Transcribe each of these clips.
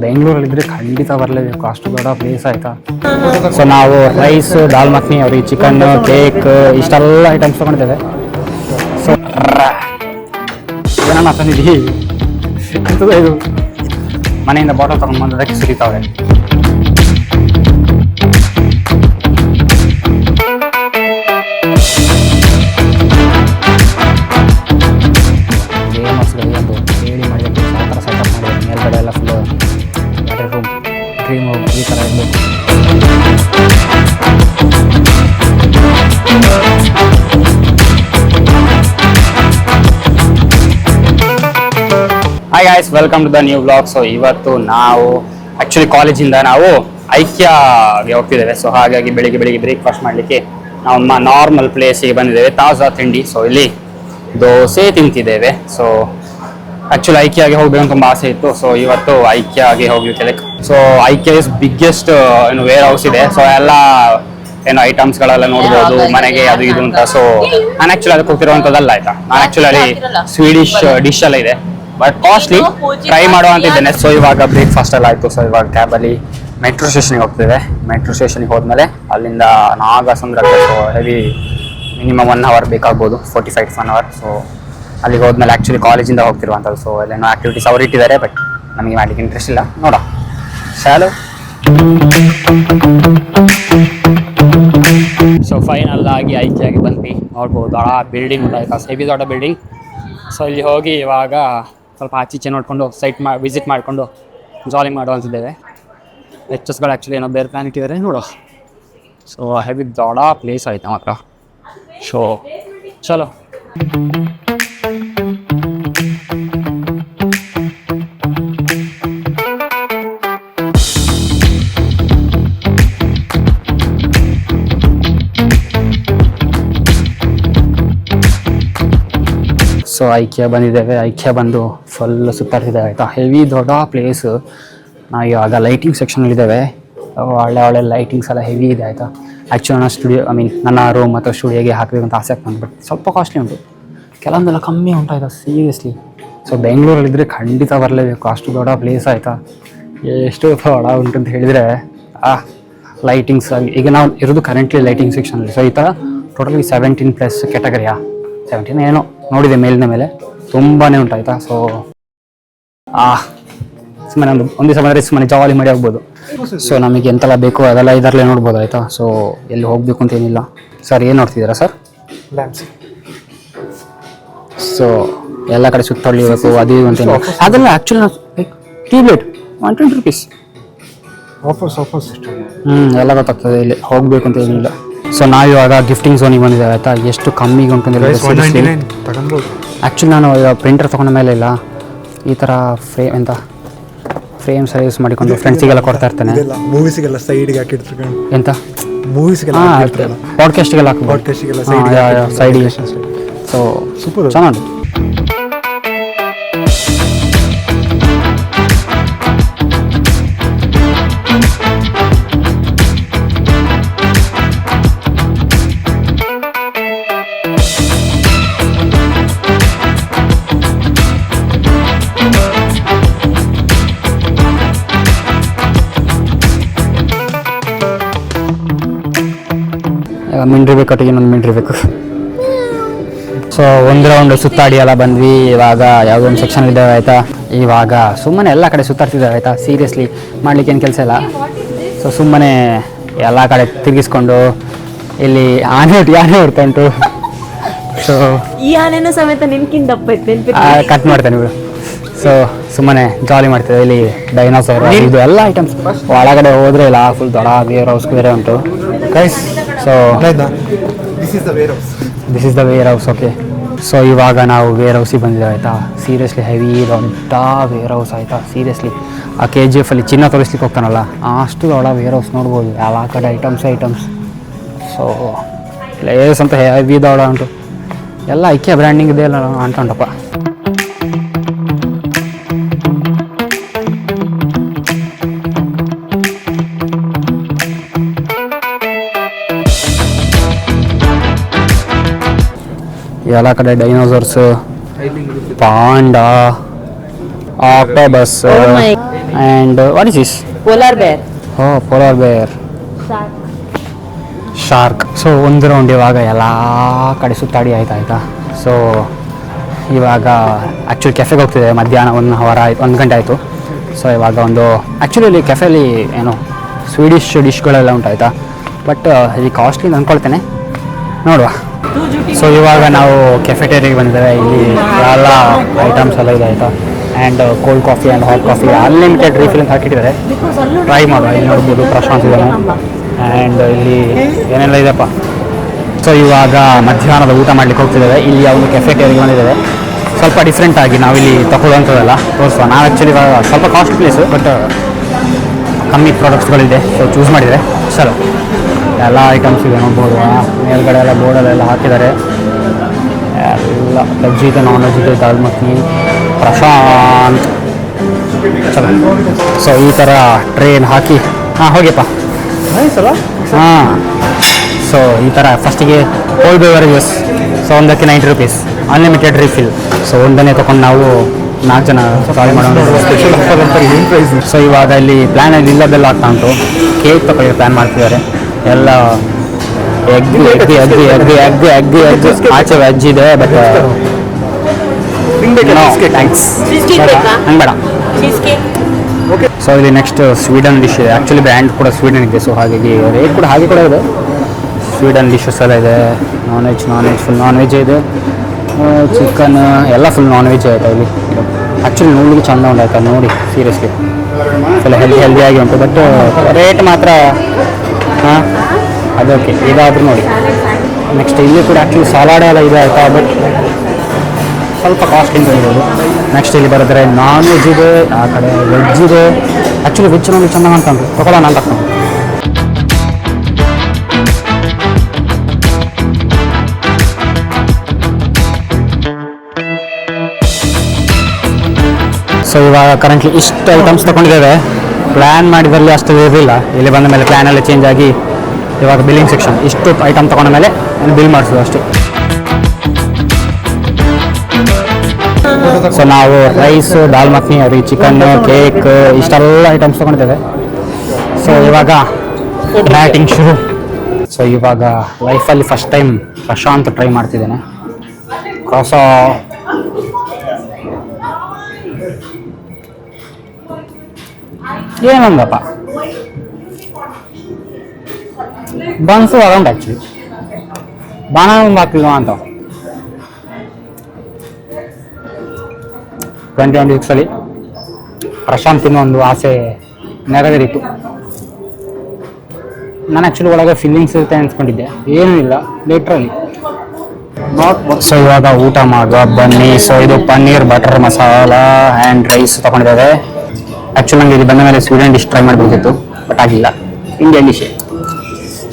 ಬೆಂಗಳೂರಲ್ಲಿದ್ದರೆ ಖಂಡಿತ ಬರಲೇಬೇಕು, ಅಷ್ಟು ದೊಡ್ಡ ಪ್ಲೇಸ್ ಆಯಿತಾ. ಸೊ ನಾವು ರೈಸ್, ದಾಲ್ ಮಖನಿ, ಅವ್ರಿಗೆ ಚಿಕನ್, ಕೇಕ್ ಇಷ್ಟೆಲ್ಲ ಐಟಮ್ಸ್ ತೊಗೊಂಡಿದ್ದೇವೆ. ಸೊ ಏನನ್ನ ತಂದಿದ್ದೀವಿ ಇದು ಮನೆಯಿಂದ ಬಾಟಲ್ ತೊಗೊಂಡು ಬಂದದಕ್ಕೆ ಸುರಿತಾವೆ. ಒಂದು ಹೇಳಿ ಮಾಡಿದ ಆ ಥರ ಸೆಟಪ್ ಮಾಡಿ ಮೇಲ್ಗಡೆ ಎಲ್ಲ full water room, dream room ಈ ಥರ ಇರಬೇಕು. Hi guys, welcome to the new vlog. So ಇವತ್ತು ನಾವು ಆ್ಯಕ್ಚುಲಿ ಕಾಲೇಜಿಂದ ನಾವು ಐಕ್ಯಗೆ ಹೋಗ್ತಿದ್ದೇವೆ. ಸೊ ಹಾಗಾಗಿ ಬೆಳಿಗ್ಗೆ ಬ್ರೇಕ್ಫಾಸ್ಟ್ ಮಾಡಲಿಕ್ಕೆ ನಾವು ನಾರ್ಮಲ್ ಪ್ಲೇಸಿಗೆ ಬಂದಿದ್ದೇವೆ, ತಾಜಾ ತಿಂಡಿ. ಸೊ ಇಲ್ಲಿ ದೋಸೆ ತಿಂತಿದ್ದೇವೆ. ಸೊ ಆ್ಯಕ್ಚುಲಿ ಐಕ್ಯಗೆ ಹೋಗ್ಬೇಕು ತುಂಬ ಆಸೆ ಇತ್ತು. ಸೊ ಇವತ್ತು ಐಕ್ಯಗೆ ಹೋಗ್ಲಿಕ್ಕೆ. ಸೊ ಐಕ್ಯ ಇಸ್ ಬಿಗ್ಗೆಸ್ಟ್ ಏನು ವೇರ್ ಹೌಸ್ ಇದೆ. ಸೊ ಎಲ್ಲ ಏನು ಐಟಮ್ಸ್ಗಳೆಲ್ಲ ನೋಡ್ಬೋದು, ಮನೆಗೆ ಅದು ಇದು ಅಂತ. ಸೊ ನಾನು ಆ್ಯಕ್ಚುಲಿ ಅದಕ್ಕೆ ಹೋಗ್ತಿರುವಂಥದ್ದಲ್ಲ ಆಯ್ತಾ. ನಾನು ಆ್ಯಕ್ಚುಲಿ ಅಲ್ಲಿ ಸ್ವೀಡಿಶ್ ಡಿಶ್ ಎಲ್ಲ ಇದೆ, ಬಟ್ ಕಾಸ್ಟ್ಲಿ, ಟ್ರೈ ಮಾಡುವಂತಿದ್ದೇನೆ. ಸೊ ಇವಾಗ ಬ್ರೇಕ್ಫಾಸ್ಟ್ ಎಲ್ಲ ಆಯಿತು. ಸೊ ಇವಾಗ ಕ್ಯಾಬಲ್ಲಿ ಮೆಟ್ರೋ ಸ್ಟೇಷನ್ಗೆ ಹೋಗ್ತಿದೆ. ಮೆಟ್ರೋ ಸ್ಟೇಷನ್ಗೆ ಹೋದ್ಮೇಲೆ ಅಲ್ಲಿಂದ ನಾಗಸಂದ್ರಕ್ಕೆ ಸೊ ಹೆವಿ ಮಿನಿಮಮ್ 1 ಅವರ್ ಬೇಕಾಗ್ಬೋದು, 45 to 1 ಅವರ್. ಸೊ ಅಲ್ಲಿಗೆ ಹೋದ್ಮೇಲೆ ಆ್ಯಕ್ಚುಲಿ ಕಾಲೇಜಿಂದ ಹೋಗ್ತಿರುವಂಥದ್ದು. ಸೊ ಅಲ್ಲೇನೋ ಆ್ಯಕ್ಟಿವಿಟೀಸ್ ಅವ್ರು ಇಟ್ಟಿದ್ದಾರೆ, ಬಟ್ ನಮಗೆ ಮಾಡ್ಲಿಕ್ಕೆ ಇಂಟ್ರೆಸ್ಟ್ ಇಲ್ಲ. ನೋಡ ಶಾಲು. ಸೊ ಫೈನಲ್ ಆಗಿ ಐಕ್ಯಾಗಿ ಬಂದ್ವಿ. ನೋಡ್ಬೋದು ಆ ಬಿಲ್ಡಿಂಗ್ ಉಂಟಾಯ್ತು, ಹೆವಿ ದೊಡ್ಡ ಬಿಲ್ಡಿಂಗ್. ಸೊ ಇಲ್ಲಿ ಹೋಗಿ ಇವಾಗ ಸ್ವಲ್ಪ ಆಚೀಚೆ ನೋಡಿಕೊಂಡು ವಿಸಿಟ್ ಮಾಡಿಕೊಂಡು ಜಾಲಿ ಮಾಡುವಂತಿದ್ದೇವೆ. ಲೆಕ್ಚರ್ಸ್ಗಳು ಆ್ಯಕ್ಚುಲಿ ಏನೋ ಬೇರೆ ಪ್ಲ್ಯಾನ್ ಇಟ್ಟಿದ್ದಾರೆ ನೋಡು. ಸೊ ಹೆವಿ ದೊಡ್ಡ ಪ್ಲೇಸ್ ಆಯ್ತು ಮಾತ್ರ. ಸೊ ಚಲೋ. ಸೊ ಐಕ್ಯ ಬಂದಿದ್ದೇವೆ. ಐಕ್ಯ ಬಂದು ಫುಲ್ ಸುತ್ತಾಡ್ತಿದ್ದೇವೆ ಆಯಿತಾ. ಹೆವಿ ದೊಡ್ಡ ಪ್ಲೇಸ್. ನಾವು ಇವಾಗ ಲೈಟಿಂಗ್ ಸೆಕ್ಷನಲ್ಲಿದ್ದೇವೆ. ಒಳ್ಳೆ ಲೈಟಿಂಗ್ಸ್ ಎಲ್ಲ ಹೆವಿ ಇದೆ ಆಯಿತಾ. ಆ್ಯಕ್ಚುಲಿ ನನ್ನ ಸ್ಟುಡಿಯೋ ನನ್ನ ರೂಮ್ ಮತ್ತು ಸ್ಟುಡಿಯೋಗೆ ಹಾಕಬೇಕಂತ ಆಸೆ ಆಗ್ತದೆ, ಬಟ್ ಸ್ವಲ್ಪ ಕಾಸ್ಟ್ಲಿ ಉಂಟು, ಕೆಲವೊಂದೆಲ್ಲ ಕಮ್ಮಿ ಉಂಟಾಯ್ತಾ ಸೀರಿಯಸ್ಲಿ. ಸೊ ಬೆಂಗಳೂರಲ್ಲಿದ್ದರೆ ಖಂಡಿತ ಬರಲೇಬೇಕು, ಅಷ್ಟು ದೊಡ್ಡ ಪ್ಲೇಸ್ ಆಯಿತಾ. ಎಷ್ಟು ದೊಡ್ಡ ಉಂಟು ಅಂತ ಹೇಳಿದರೆ ಲೈಟಿಂಗ್ಸ್ ಆಗಿ ಈಗ ನಾವು ಇರೋದು ಕರೆಂಟ್ಲಿ ಲೈಟಿಂಗ್ ಸೆಕ್ಷನಲ್ಲಿ. ಸೊ ಈ ಥರ ಟೋಟಲಿ 17+ ಕ್ಯಾಟಗರಿಯಾ 17 ಏನೋ ನೋಡಿದೆ ಮೇಲಿನ ಮೇಲೆ, ತುಂಬಾ ಉಂಟಾಯ್ತಾ. ಸೊ ಸುಮ್ಮನೆ ಒಂದು ದಿವಸ ಬಂದರೆ ಸುಮ್ಮನೆ ಜಾಲಿ ಮಾಡಿ ಹೋಗ್ಬೋದು. ಸೊ ನಮಗೆ ಎಂತೆಲ್ಲ ಬೇಕು ಅದೆಲ್ಲ ಇದರಲ್ಲೇ ನೋಡ್ಬೋದು ಆಯಿತಾ. ಸೊ ಎಲ್ಲಿ ಹೋಗಬೇಕು ಅಂತ ಏನಿಲ್ಲ. ಸರ್ ಏನು ನೋಡ್ತಿದ್ದೀರಾ ಸರ್? ಲ್ಯಾಂಪ್ಸ್. ಸೊ ಎಲ್ಲ ಕಡೆ ಸುತ್ತೊಳಿಬೇಕು ಅದು ಇದು ಅಂತ ಅದೆಲ್ಲ ಆ್ಯಕ್ಚುಲಿ ಟ್ಯೂಬ್ಲೈಟ್ 120 rupees ಆಫರ್ಸ್ ಎಲ್ಲ ಗೊತ್ತಾಗ್ತದೆ. ಇಲ್ಲಿ ಹೋಗಬೇಕು ಅಂತ ಏನಿಲ್ಲ. ಸೊ ನಾವು ಇವಾಗ ಗಿಫ್ಟಿಂಗ್ ಝೋನಿಗೆ ಬಂದಿದ್ದೇವೆ ಆಯಿತಾ. ಎಷ್ಟು ಕಮ್ಮಿಗೆ ಉಂಟು ಆ್ಯಕ್ಚುಲಿ ನಾನು ಇವಾಗ ಪ್ರಿಂಟರ್ ತೊಗೊಂಡ ಮೇಲೆ ಇಲ್ಲ ಈ ಥರ ಫ್ರೇಮ್ ಸೈಜ್ ಮಾಡಿಕೊಂಡು ಫ್ರೆಂಡ್ಸಿಗೆಲ್ಲ ಕೊಡ್ತಾ ಇರ್ತೇನೆ. ಮೂವೀಸ್ಗೆಲ್ಲ ಸೈಡ್ಗೆ ಹಾಕಿರ್ತಾರೆ ಎಂತ ಮೂವೀಸ್ಗೆಲ್ಲ ಪಾಡ್ಕಾಸ್ಟ್ಗೆಲ್ಲ ಸೈಡಿಗೆ. ಸೊ ಸೂಪರ್ ಚೆನ್ನಾಗಿ. ಮಿಂಡ್ರಿ ಬೇಕು, ಒಟ್ಟಿಗೆ ಇನ್ನೊಂದು ಮಿಂಡ್ರಿ ಬೇಕು. ಸೊ ಒಂದು ರೌಂಡ್ ಸುತ್ತಾಡಿ ಎಲ್ಲ ಬಂದ್ವಿ. ಇವಾಗ ಯಾವುದೋ ಒಂದು ಸೆಕ್ಷನ್ ಇದ್ದಾವೆ ಆಯಿತಾ. ಇವಾಗ ಸುಮ್ಮನೆ ಎಲ್ಲ ಕಡೆ ಸುತ್ತಾಡ್ತಿದ್ದಾವೆ ಆಯಿತಾ. ಸೀರಿಯಸ್ಲಿ ಮಾಡ್ಲಿಕ್ಕೆ ಏನು ಕೆಲಸ ಇಲ್ಲ. ಸೊ ಸುಮ್ಮನೆ ಎಲ್ಲ ಕಡೆ ತಿರುಗಿಸ್ಕೊಂಡು ಇಲ್ಲಿ ಆನೆ ಹೊಡ್ತಾ ಉಂಟು. ಸೊ ಈ ಆನೆನೂ ಸಮೇತ ಕಟ್ ಮಾಡ್ತೇನೆ ಬಿಡು. ಸೊ ಸುಮ್ಮನೆ ಜಾಲಿ ಮಾಡ್ತೇವೆ. ಇಲ್ಲಿ ಡೈನೋಸರ್ ಇದು ಎಲ್ಲ ಐಟಮ್ಸ್. ಒಳಗಡೆ ಹೋದರೆ ಇಲ್ಲ ಫುಲ್ ದೊಡ್ಡ ವೇರ್ ಹೌಸ್ ಬೇರೆ ಉಂಟು guys. So this is the warehouse. Okay. So ಇವಾಗ ನಾವು ವೇರ್ ಹೌಸಿಗೆ ಬಂದಿದ್ದೇವೆ ಆಯಿತಾ. ಸೀರಿಯಸ್ಲಿ ಹೆವಿ ದೊಡ್ಡ ವೇರ್ ಹೌಸ್ ಆಯಿತಾ. ಸೀರಿಯಸ್ಲಿ ಆ KGF ಅಲ್ಲಿ ಚಿನ್ನ ತೋರಿಸ್ಲಿಕ್ಕೆ ಹೋಗ್ತಾನಲ್ಲ ಅಷ್ಟು ದೊಡ್ಡ ವೇರ್ ಹೌಸ್ ನೋಡ್ಬೋದು. ಎಲ್ಲ ಕಡೆ ಐಟಮ್ಸ್. ಸೊ ಪ್ಲೇಸ್ ಅಂತ ಹೆವಿ ದೊಡ್ಡ ಉಂಟು. ಎಲ್ಲ ಐಕ್ಯ ಬ್ರ್ಯಾಂಡಿಂಗ್ ಇದೆ ಎಲ್ಲ ಅಂಟಪ್ಪ. ಎಲ್ಲ ಕಡೆ dinosaurs, panda, octopus, and what is this? Polar bear. ಓ ಪೋಲಾರ್ ಬೇರ್, ಶಾರ್ಕ್. ಸೊ ಒಂದು ರೌಂಡ್ ಇವಾಗ ಎಲ್ಲ ಕಡೆ ಸುತ್ತಾಡಿ ಆಯ್ತಾ. ಸೊ ಇವಾಗ ಆ್ಯಕ್ಚುಲಿ ಕೆಫೆಗೆ ಹೋಗ್ತಿದೆ. ಮಧ್ಯಾಹ್ನ 1 ಅವರ್ ಆಯ್ತು, 1 ಗಂಟೆ ಆಯಿತು. ಸೊ ಇವಾಗ ಒಂದು ಆ್ಯಕ್ಚುಲಿ ಇಲ್ಲಿ ಕೆಫೆಯಲ್ಲಿ ಏನು ಸ್ವೀಡಿಶ್ ಡಿಶ್ಗಳೆಲ್ಲ ಉಂಟಾಯ್ತಾ, ಬಟ್ ಇಲ್ಲಿ ಕಾಸ್ಟ್ಲಿ ಅಂದ್ಕೊಳ್ತೇನೆ, ನೋಡುವ. ಸೊ ಇವಾಗ ನಾವು ಕೆಫೆಟೇರಿಯಾಗೆ ಬಂದಿದ್ದೇವೆ. ಇಲ್ಲಿ ಎಲ್ಲ ಐಟಮ್ಸ್ ಎಲ್ಲ ಇದೆ ಆಯಿತಾ. And cold coffee and hot coffee unlimited refill ಅಂತ ಹಾಕಿಟ್ಟಿದ್ದಾರೆ. ಟ್ರೈ ಮಾಡುವ. ಇಲ್ಲಿ ನೋಡ್ಬೋದು ಪ್ರಶಾಂತ್ ಇದ್ದಾನೆ. ಆ್ಯಂಡ್ ಇಲ್ಲಿ ಏನೆಲ್ಲ ಇದೆಪ್ಪ. ಸೊ ಇವಾಗ ಮಧ್ಯಾಹ್ನದ ಊಟ ಮಾಡ್ಲಿಕ್ಕೆ ಹೋಗ್ತಿದ್ದೇವೆ. ಇಲ್ಲಿ ಒಂದು ಕೆಫೆಟೇರಿಯಾಗೆ ಬಂದಿದ್ದೇವೆ. ಸ್ವಲ್ಪ ಡಿಫ್ರೆಂಟಾಗಿ ನಾವಿಲ್ಲಿ ತಗೊಳ್ಳುವಂಥದ್ದೆಲ್ಲ ತೋರಿಸುವ. ನಾವು ಆ್ಯಕ್ಚುಲಿ ಇವಾಗ ಸ್ವಲ್ಪ ಕಾಸ್ಟ್ ಪ್ಲೇಸು, ಬಟ್ ಕಮ್ಮಿ ಪ್ರಾಡಕ್ಟ್ಸ್ಗಳಿದೆ. ಸೊ ಚೂಸ್ ಮಾಡಿದರೆ ಚಲೋ. ಎಲ್ಲ ಐಟಮ್ಸ್ ಇದೆ ನೋಡ್ಬೋದು. ಮೇಲ್ಗಡೆ ಎಲ್ಲ ಬೋರ್ಡಲ್ಲೆಲ್ಲ ಹಾಕಿದ್ದಾರೆ. ಎಲ್ಲ ವೆಜ್ ಇದೆ, ನಾನ್ ವೆಜ್ ಇದೆ, ದಾಲ್ ಮಖನಿ, ಪ್ರಶಾಂತ್ ಚಲೋ. ಸೊ ಈ ಥರ ಟ್ರೇನ್ ಹಾಕಿ ಹೋಗಿಯಪ್ಪ ಸಲ ಹಾಂ. ಸೊ ಈ ಥರ ಫಸ್ಟಿಗೆ ಕೋಲ್ಡ್ ಬೆವರೇಜಸ್. ಸೊ ಒಂದಕ್ಕೆ 90 ರೂಪೀಸ್, ಅನ್ಲಿಮಿಟೆಡ್ ರೀಫಿಲ್. ಸೊ ಒಂದನ್ನೇ ತೊಗೊಂಡು ನಾವು 4 ಜನ ಸಾರಿ ಮಾಡೋಣ. ಸ್ಪೆಷಲ್ ಆಫರ್ ಅಂತ ಏನು ಪ್ರೈಸ್? ಸೊ ಇವಾಗ ಇಲ್ಲಿ ಪ್ಲ್ಯಾನಲ್ಲಿ ಇಲ್ಲದೆಲ್ಲ ಆಗ್ತಾ ಉಂಟು. ಕೇಕ್ ತಗೊಳ್ಳಿ ಪ್ಲ್ಯಾನ್ ಮಾಡ್ತಿದ್ದಾರೆ. ಎಲ್ಲ ಎಗ್ ಆಚೆ ವೆಜ್ ಇದೆ, ಬಟ್ ಥ್ಯಾಂಕ್ಸ್ ಹಂಗೆ ಬೇಡ. ಸೊ ಇಲ್ಲಿ ನೆಕ್ಸ್ಟ್ ಸ್ವೀಡನ್ ಡಿಶ್ ಇದೆ. ಆ್ಯಕ್ಚುಲಿ ಬ್ರ್ಯಾಂಡ್ ಕೂಡ ಸ್ವೀಡನ್ ಇದೆ. ಸೊ ಹಾಗಾಗಿ ರೇಟ್ ಕೂಡ ಹಾಗೆ ಕೂಡ ಇದೆ. ಸ್ವೀಡನ್ ಡಿಶಸ್ ಎಲ್ಲ ಇದೆ. Non veg full non veg ಇದೆ. ಚಿಕನ್ ಎಲ್ಲ ಫುಲ್ ನಾನ್ ವೆಜ್ ಆಯಿತಾ ಇಲ್ಲಿ. ಆ್ಯಕ್ಚುಲಿ ನೋಡ್ಲಿಕ್ಕೆ ಚೆಂದ ಉಂಟಾಯ್ತಾ ನೋಡಿ, ಸೀರಿಯಸ್ಲಿ ಫುಲ್ ಹೆಲ್ದಿಯಾಗಿ ಉಂಟು. ಬಟ್ ರೇಟ್ ಮಾತ್ರ ಹಾಂ ಅದಕ್ಕೆ ಇದಾದರೂ ನೋಡಿ. ನೆಕ್ಸ್ಟ್ ಇಲ್ಲಿ ಕೂಡ ಆ್ಯಕ್ಚುಲಿ ಸಲಾಡ್ ಎಲ್ಲ ಇದೆ ಆಯಿತಾ, ಬಟ್ ಸ್ವಲ್ಪ ಕಾಸ್ಟ್ಲಿಂದ ಇರ್ಬೋದು. ನೆಕ್ಸ್ಟ್ ಇಲ್ಲಿ ಬರೆದ್ರೆ ನಾನ್ ವೆಜ್ ಇದೆ, ಆ ಕಡೆ ವೆಜ್ ಇದೆ. ಆ್ಯಕ್ಚುಲಿ ವೆಜ್ ನೋಡಿ ಚೆನ್ನಾಗಿ ಅಂತ ಉಂಟು, ತಗೊಳ್ಳೋಣ ಅಂತ ತಗೊಂಡು. ಸೊ ಇವಾಗ ಕರೆಂಟ್ಲಿ ಇಷ್ಟು ಐಟಮ್ಸ್ ತೊಗೊಂಡಿದ್ದೇವೆ. ಪ್ಲ್ಯಾನ್ ಮಾಡಿದಲ್ಲಿ ಅಷ್ಟು ಇರಲಿಲ್ಲ. ಇಲ್ಲಿ ಬಂದ ಮೇಲೆ ಪ್ಲ್ಯಾನ್ ಎಲ್ಲ ಚೇಂಜ್ ಆಗಿ ಇವಾಗ ಬಿಲ್ಲಿಂಗ್ ಸೆಕ್ಷನ್. ಇಷ್ಟು ಐಟಮ್ ತೊಗೊಂಡ ಮೇಲೆ ಬಿಲ್ ಮಾಡಿಸೋದು ಅಷ್ಟೇ. ಸೊ ನಾವು ರೈಸ್, ದಾಲ್ ಮಖನಿ, ಅವ್ರಿಗೆ ಚಿಕನ್, ಕೇಕ್ ಇಷ್ಟೆಲ್ಲ ಐಟಮ್ಸ್ ತೊಗೊಂಡಿದ್ದೇವೆ. ಸೊ ಇವಾಗ ಬ್ಯಾಟಿಂಗ್ ಶುರು. ಸೊ ಇವಾಗ ಲೈಫಲ್ಲಿ ಫಸ್ಟ್ ಟೈಮ್ ಪ್ರಶಾಂತ್ ಟ್ರೈ ಮಾಡ್ತಿದ್ದೇನೆ. ಕ್ರಾಸ ಏನಂದಪ್ಪ, ಬನ್ಸು ಅರೌಂಡ್ ಆ್ಯಕ್ಚುಲಿ ಬಾಣ ಒಂದು ಹಾಕಿಲ್ವ ಅಂತ. 2026 ಪ್ರಶಾಂತಿನ ಒಂದು ಆಸೆ ನೆರವೇರಿತು. ನಾನು ಆ್ಯಕ್ಚುಲಿ ಒಳಗೆ ಫೀಲಿಂಗ್ಸ್ ಇರುತ್ತೆ ಅನ್ಸ್ಕೊಂಡಿದ್ದೆ, ಏನೂ ಇಲ್ಲ ಲಿಟ್ರಲಿ. ಸೊ ಇವಾಗ ಊಟ ಮಾಡುವ ಬನ್ನಿ. ಸೊ ಇದು paneer butter masala and rice ತೊಗೊಂಡಿದ್ದೇವೆ. ಆ್ಯಕ್ಚುಲಿ ನಂಗೆ ಇದು ಬಂದ ಮೇಲೆ ಸ್ವೀಡನ್ ಡಿಶ್ ಟ್ರೈ ಮಾಡಬೇಕಿತ್ತು, ಬಟ್ ಆಗಿಲ್ಲ. Indian dish.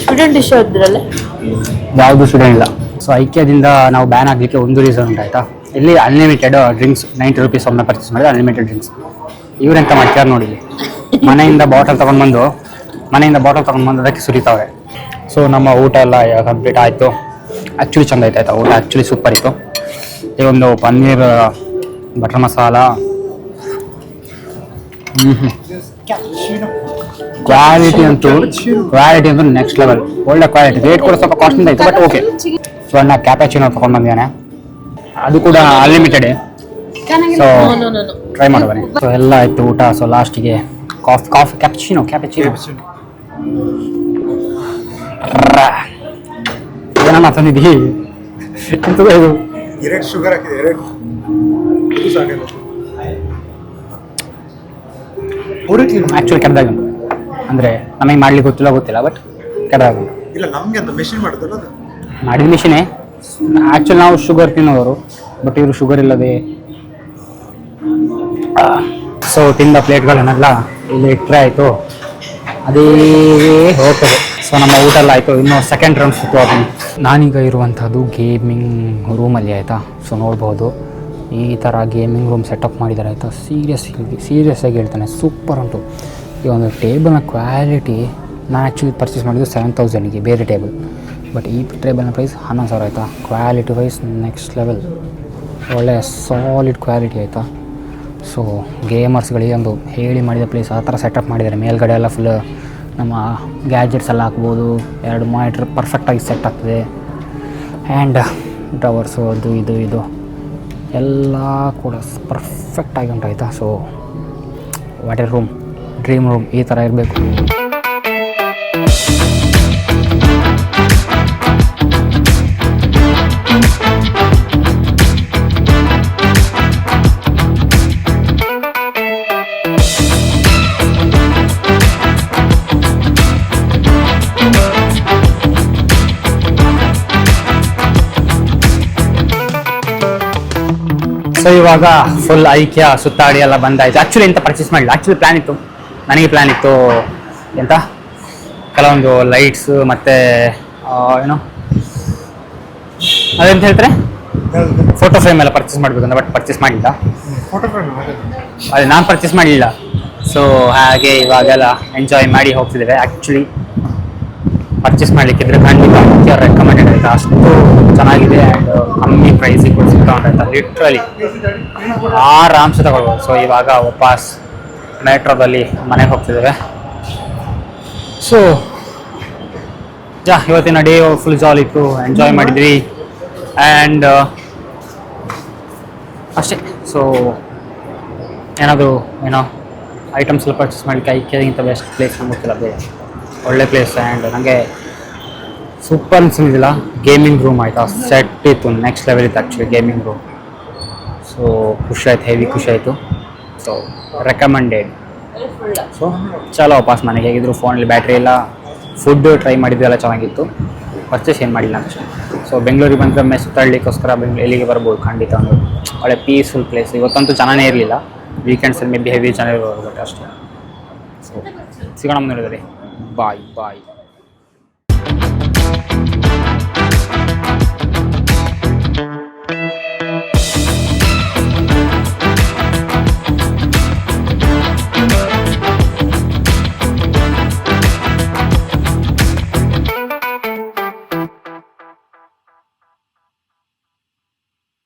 ಸ್ವೀಡನ್ ಡಿಶ್ ಇದ್ರಲ್ಲೇ ಯಾವುದು ಸ್ವೀಡನ್ ಇಲ್ಲ. ಸೊ ಐಕ್ಯದಿಂದ ನಾವು ಬ್ಯಾನ್ ಆಗಲಿಕ್ಕೆ ಒಂದು ರೀಸನ್ ಉಂಟಾಯ್ತಾ. ಇಲ್ಲಿ ಅನ್ಲಿಮಿಟೆಡ್ ಡ್ರಿಂಕ್ಸ್ 90 ರೂಪೀಸ್ ಒಮ್ಮೆ ಪರ್ಚೇಸ್ ಮಾಡಿದ್ರೆ ಅನ್ಲಿಮಿಟೆಡ್ ಡ್ರಿಂಕ್ಸ್. ಇವರೆಂತ ಮಾಡ್ತಾರೆ ನೋಡಿ, ಮನೆಯಿಂದ ಬಾಟಲ್ ತೊಗೊಂಡು ಬಂದು ಅದಕ್ಕೆ ಸುರಿತಾವೆ. ಸೊ ನಮ್ಮ ಊಟ ಎಲ್ಲ ಕಂಪ್ಲೀಟ್ ಆಯಿತು. ಆ್ಯಕ್ಚುಲಿ ಚೆಂದ ಆಯ್ತಾಯ್ತಾ ಊಟ, ಆ್ಯಕ್ಚುಲಿ ಸೂಪರ್ ಇತ್ತು. ಈ ಒಂದು ಪನ್ನೀರ್ ಬಟರ್ ಮಸಾಲ ಕ್ವಾಲಿಟಿ ಅಂತೂ ನೆಕ್ಸ್ಟ್ ಲೆವೆಲ್. ಒಳ್ಳೆ ಕ್ವಾಲಿಟಿ. ರೇಟ್ ಕೂಡ ಸ್ವಲ್ಪ ಕಾಸ್ಟ್ಲಿ ಆಯಿತು, ಬಟ್ ಓಕೆ. ಸೊ ಅಣ್ಣ ಕ್ಯಾಪಚಿನೋ ತೊಗೊಂಡು ಬಂದಿದ್ದಾನೆ, ಅದು ಕೂಡ ಅನ್ಲಿಮಿಟೆಡ್. ಸೊ ಟ್ರೈ ಮಾಡುವ. ಸೊ ಎಲ್ಲ ಆಯಿತು ಊಟ. ಸೊ ಲಾಸ್ಟಿಗೆ ಕಾಫಿ ಕ್ಯಾಪಚಿನೋ ಏನನ್ನ ತಂದಿದ್ದೀವಿ ಎಂತದ ಇದು? 2 ಶುಗರ್ ಹಾಕಿದೆ, 2 ಸಾಕಲ್ಲ. ಆ್ಯಕ್ಚುಲಿ ಕೆಡ್ದಾಗ ಅಂದರೆ ನಮಗೆ ಮಾಡ್ಲಿಕ್ಕೆ ಗೊತ್ತಿಲ್ಲ, ಬಟ್ ಕೆಡ್ದಾಗ ಇಲ್ಲ ನಮಗೆ ಅಂತ ಮೆಷಿನ್ ಮಾಡೋದಲ್ಲ ಅದು. ಮಾಡಿದ ಮಿಷಿನೇ. ಆ್ಯಕ್ಚುಲಿ ನಾವು ಶುಗರ್ ತಿನ್ನೋರು, ಬಟ್ ಇವರು ಶುಗರ್ ಇಲ್ಲದೆ. ಸೊ ತಿಂದ ಪ್ಲೇಟ್ಗಳನ್ನೆಲ್ಲ ಇಲ್ಲಿ ಇಟ್ಟರೆ ಆಯಿತು, ಅದೇ ಹೋಗ್ತದೆ. ಸೊ ನಮ್ಮ ಊಟ ಎಲ್ಲ ಆಯಿತು. ಇನ್ನು ಸೆಕೆಂಡ್ ರೌಂಡ್ ಸುತ್ತು. ನಾನೀಗ ಇರುವಂಥದ್ದು ಗೇಮಿಂಗ್ ರೂಮಲ್ಲಿ ಆಯಿತಾ. ಸೊ ನೋಡ್ಬೋದು ಈ ಥರ ಗೇಮಿಂಗ್ ರೂಮ್ ಸೆಟಪ್ ಮಾಡಿದ್ದಾರೆ ಆಯಿತಾ. ಸೀರಿಯಸ್ ಆಗಿ ಹೇಳ್ತಾನೆ, ಸೂಪರ್ ಉಂಟು. ಈ ಒಂದು ಟೇಬಲ್ನ ಕ್ವಾಲಿಟಿ ನಾನು ಆ್ಯಕ್ಚುಲಿ ಪರ್ಚೇಸ್ ಮಾಡಿದ್ದು 7000ಗೆ ಬೇರೆ ಟೇಬಲ್, ಬಟ್ ಈ ಟೇಬಲ್ನ ಪ್ರೈಸ್ 11,000 ಆಯಿತಾ. ಕ್ವಾಲಿಟಿ ವೈಸ್ ನೆಕ್ಸ್ಟ್ ಲೆವೆಲ್, ಒಳ್ಳೆಯ ಸಾಲಿಡ್ ಕ್ವಾಲಿಟಿ ಆಯಿತಾ. ಸೊ ಗೇಮರ್ಸ್ಗಳಿಗೆ ಒಂದು ಹೇಳಿ ಮಾಡಿದ ಪ್ಲೇಸ್ ಆ ಥರ ಸೆಟಪ್ ಮಾಡಿದ್ದಾರೆ. ಮೇಲ್ಗಡೆ ಎಲ್ಲ ಫುಲ್ ನಮ್ಮ ಗ್ಯಾಜೆಟ್ಸ್ ಎಲ್ಲ ಹಾಕ್ಬೋದು. 2 ಮಾನಿಟ್ರ್ ಪರ್ಫೆಕ್ಟಾಗಿ ಸೆಟ್ ಆಗ್ತದೆ. ಆ್ಯಂಡ್ ಟವರ್ಸು ಅದು ಇದು ಎಲ್ಲ ಕೂಡ ಪರ್ಫೆಕ್ಟಾಗಿ ಉಂಟಾಯ್ತಾ. So water room, dream room ಈ ಥರ ಇರಬೇಕು. ಸೊ ಇವಾಗ ಫುಲ್ ಐಕ್ಯ ಸುತ್ತಾಡಿ ಎಲ್ಲ ಬಂದಾಯ್ತು. ಆ್ಯಕ್ಚುಲಿ ಎಂತ ಪರ್ಚೇಸ್ ಮಾಡಿಲ್ಲ. ಆ್ಯಕ್ಚುಲಿ ಪ್ಲ್ಯಾನ್ ಇತ್ತು, ನನಗೆ ಪ್ಲ್ಯಾನ್ ಇತ್ತು ಎಂತ ಕೆಲವೊಂದು ಲೈಟ್ಸು ಮತ್ತು ಏನೋ ಅದೇಂತ ಹೇಳ್ತಾರೆ ಫೋಟೋ ಫ್ರೇಮ್ ಎಲ್ಲ ಪರ್ಚೇಸ್ ಮಾಡಬೇಕಂತ. ಬಟ್ ಪರ್ಚೇಸ್ ಮಾಡಿಲ್ಲ. ಫೋಟೋ ಫ್ರೇಮ್ ಅದೇ ನಾನು ಪರ್ಚೇಸ್ ಮಾಡಲಿಲ್ಲ. ಸೊ ಹಾಗೆ ಇವಾಗೆಲ್ಲ ಎಂಜಾಯ್ ಮಾಡಿ ಹೋಗ್ತಿದ್ದೇವೆ. ಆ್ಯಕ್ಚುಲಿ ಪರ್ಚೇಸ್ ಮಾಡಲಿಕ್ಕಿದ್ರೆ ಖಂಡಿತ ರೆಕಮೆಂಡೆಡ್ ಆಯಿತಾ. ಅಷ್ಟು ಚೆನ್ನಾಗಿದೆ ಆ್ಯಂಡ್ ಕಮ್ಮಿ ಪ್ರೈಸಿಗೆ ಕೂಡ ಸಿಗ್ತಾ ಉಂಟಾಯ್ತಾ. ಲಿಟ್ರಲಿ ಆರಾಮ್ಸೆ ತಗೊಳ್ಬೋದು. ಸೊ ಇವಾಗ ವಾಪಸ್ ಮೆಟ್ರೋದಲ್ಲಿ ಮನೆಗೆ ಹೋಗ್ತಿದ್ದೇವೆ. ಸೊ ಇವತ್ತಿನ ಡೇ ಫುಲ್ ಜಾಲಿ ಇತ್ತು, ಎಂಜಾಯ್ ಮಾಡಿದ್ವಿ ಆ್ಯಂಡ್ ಅಷ್ಟೇ. ಸೊ ಏನಾದರೂ ಐಟಮ್ಸ್ ಎಲ್ಲ ಪರ್ಚೇಸ್ ಮಾಡಲಿಕ್ಕೆ ಐಕ್ಯಗಿಂತ ಬೆಸ್ಟ್ ಪ್ಲೇಸ್ ನಮ್ಗೆ ಗೊತ್ತಿಲ್ಲ, ಬೇರೆ ಒಳ್ಳೆ ಪ್ಲೇಸ್. ಆ್ಯಂಡ್ ನನಗೆ ಸೂಪರ್ ಅನ್ಸಿದ್ದಿಲ್ಲ. ಗೇಮಿಂಗ್ ರೂಮ್ ಆಯಿತಾ, ಸೆಟ್ ಇತ್ತು, ನೆಕ್ಸ್ಟ್ ಲೆವೆಲ್ ಇತ್ತು ಆ್ಯಕ್ಚುಲಿ ಗೇಮಿಂಗ್ ರೂಮ್. ಸೊ ಖುಷಿ ಆಯ್ತು, ಹೆವಿ ಖುಷಿ ಆಯಿತು. So recommended. ಸೊ ಚಲೋ ವಾಪಸ್ ಮನೆಗೆ. ಹೇಗಿದ್ರು ಫೋನಲ್ಲಿ ಬ್ಯಾಟ್ರಿ ಇಲ್ಲ, ಫುಡ್ ಟ್ರೈ ಮಾಡಿದ್ದೆಲ್ಲ ಚೆನ್ನಾಗಿತ್ತು, ಪರ್ಚೇಸ್ ಏನು ಮಾಡಿಲ್ಲ ಅಷ್ಟೇ. ಸೊ ಬೆಂಗಳೂರಿಗೆ ಬಂದರೆ ಮೆಸ್ ತಳ್ಳಲಿಕ್ಕೋಸ್ಕರ ಎಲ್ಲಿಗೆ ಬರ್ಬೋದು. ಖಂಡಿತ ಒಂದು ಒಳ್ಳೆ ಪೀಸ್ಫುಲ್ ಪ್ಲೇಸ್. ಇವತ್ತಂತೂ ಚೆನ್ನಾಗೇ ಇರಲಿಲ್ಲ. ವೀಕೆಂಡ್ಸಲ್ಲಿ ಮೇ ಬಿ ಹೆವಿ ಚೆನ್ನಾಗಿ ಬಟ್ ಅಷ್ಟೇ. ಸೊ ಸಿಗೋಣ ಮುಂದೆ. ಬಾಯ್ ಬಾಯ್.